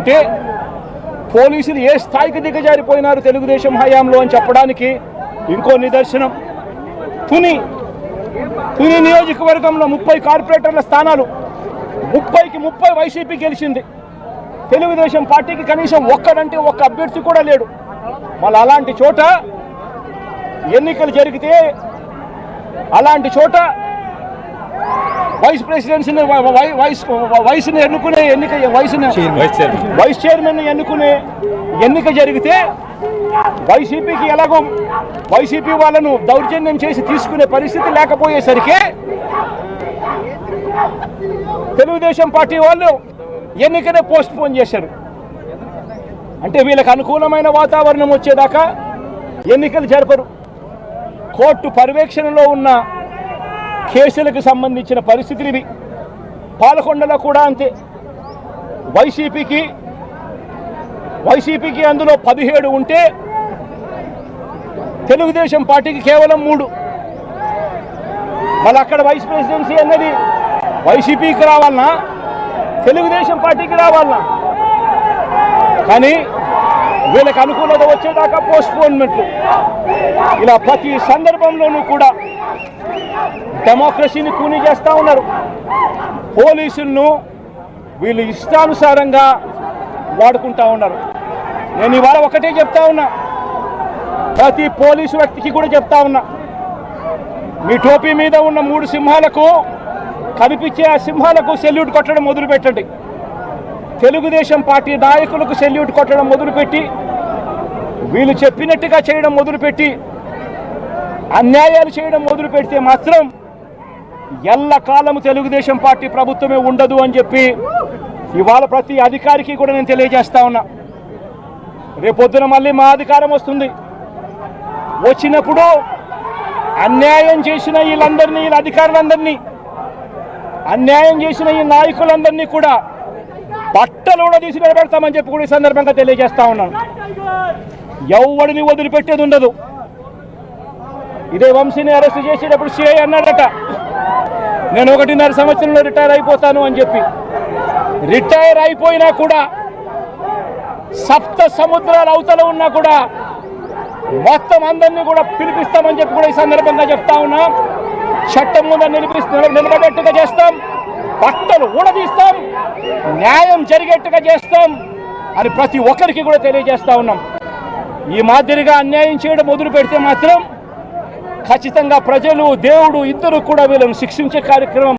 అంటే పోలీసులు ఏ స్థాయికి దిగజారిపోయినారు తెలుగుదేశం హయాంలో అని చెప్పడానికి ఇంకో నిదర్శనం. తుని నియోజకవర్గంలో 30 కార్పొరేటర్ల స్థానాలు 30కి 30 వైసీపీ గెలిచింది. తెలుగుదేశం పార్టీకి కనీసం ఒక్కడంటే ఒక్క అభ్యర్థి కూడా లేడు. మళ్ళీ అలాంటి చోట ఎన్నికలు జరిగితే అలాంటి చోట వైస్ ప్రెసిడెన్సీని వయసుని ఎన్నుకునే ఎన్నిక వైస్ చైర్మన్ ఎన్నుకునే ఎన్నిక జరిగితే వైసీపీకి ఎలాగో వైసీపీ వాళ్ళను దౌర్జన్యం చేసి తీసుకునే పరిస్థితి లేకపోయేసరికి తెలుగుదేశం పార్టీ వాళ్ళు ఎన్నికనే పోస్ట్ పోన్ చేశారు. అంటే వీళ్ళకి అనుకూలమైన వాతావరణం వచ్చేదాకా ఎన్నికలు జరపరు. కోర్టు పర్యవేక్షణలో ఉన్న కేసులకు సంబంధించిన పరిస్థితులు ఇవి. పాలకొండలో కూడా అంతే. వైసీపీకి అందులో 17 ఉంటే తెలుగుదేశం పార్టీకి కేవలం 3. మళ్ళీ అక్కడ వైస్ ప్రెసిడెన్సీ అన్నది వైసీపీకి రావాలన్నా తెలుగుదేశం పార్టీకి రావాలన్నా, కానీ వీళ్ళకి అనుకూలత వచ్చేదాకా పోస్ట్పోన్మెంట్లు. ఇలా ప్రతి సందర్భంలోనూ కూడా డెమోక్రసీని కూని చేస్తూ ఉన్నారు. పోలీసులను వీళ్ళు ఇష్టానుసారంగా వాడుకుంటా ఉన్నారు. నేను ఇవాళ ఒకటే చెప్తా ఉన్నా, ప్రతి పోలీసు వ్యక్తికి కూడా చెప్తా ఉన్నా, మీ టోపీ మీద ఉన్న 3 సింహాలకు కనిపించే ఆ సింహాలకు సెల్యూట్ కొట్టడం మొదలుపెట్టండి. తెలుగుదేశం పార్టీ నాయకులకు సెల్యూట్ కొట్టడం మొదలుపెట్టి వీళ్ళు చెప్పినట్టుగా చేయడం మొదలుపెట్టి అన్యాయాలు చేయడం మొదలు పెడితే మాత్రం ఎల్లకాలము తెలుగుదేశం పార్టీ ప్రభుత్వమే ఉండదు అని చెప్పి ఇవాళ ప్రతి అధికారికి కూడా నేను తెలియజేస్తా ఉన్నా. రేపొద్దున మళ్ళీ మా అధికారం వస్తుంది. వచ్చినప్పుడు అన్యాయం చేసిన వీళ్ళందరినీ, వీళ్ళ అధికారులందరినీ, అన్యాయం చేసిన ఈ నాయకులందరినీ కూడా బట్టలు కూడా తీసి నిలబెడతామని చెప్పి కూడా ఈ సందర్భంగా తెలియజేస్తా ఉన్నాను. ఎవడిని వదిలిపెట్టేది ఉండదు. ఇదే వంశీని అరెస్ట్ చేసేటప్పుడు సిఐ అన్నాడట, నేను 1.5 సంవత్సరంలో రిటైర్ అయిపోతాను అని చెప్పి. రిటైర్ అయిపోయినా కూడా సప్త సముద్రాల అవతల ఉన్నా కూడా మొత్తం అందరినీ కూడా పిలిపిస్తామని చెప్పి కూడా ఈ సందర్భంగా చెప్తా ఉన్నాం. చట్టం ముందు నిలబడేట్టుగా చేస్తాం, బట్టలు ఊడదీస్తాం, న్యాయం జరిగేట్టుగా చేస్తాం అని ప్రతి ఒక్కరికి కూడా తెలియజేస్తా ఉన్నాం. ఈ మాదిరిగా అన్యాయం చేయడం మొదలు పెడితే మాత్రం ఖచ్చితంగా ప్రజలు, దేవుడు ఇద్దరు కూడా వీళ్ళని శిక్షించే కార్యక్రమం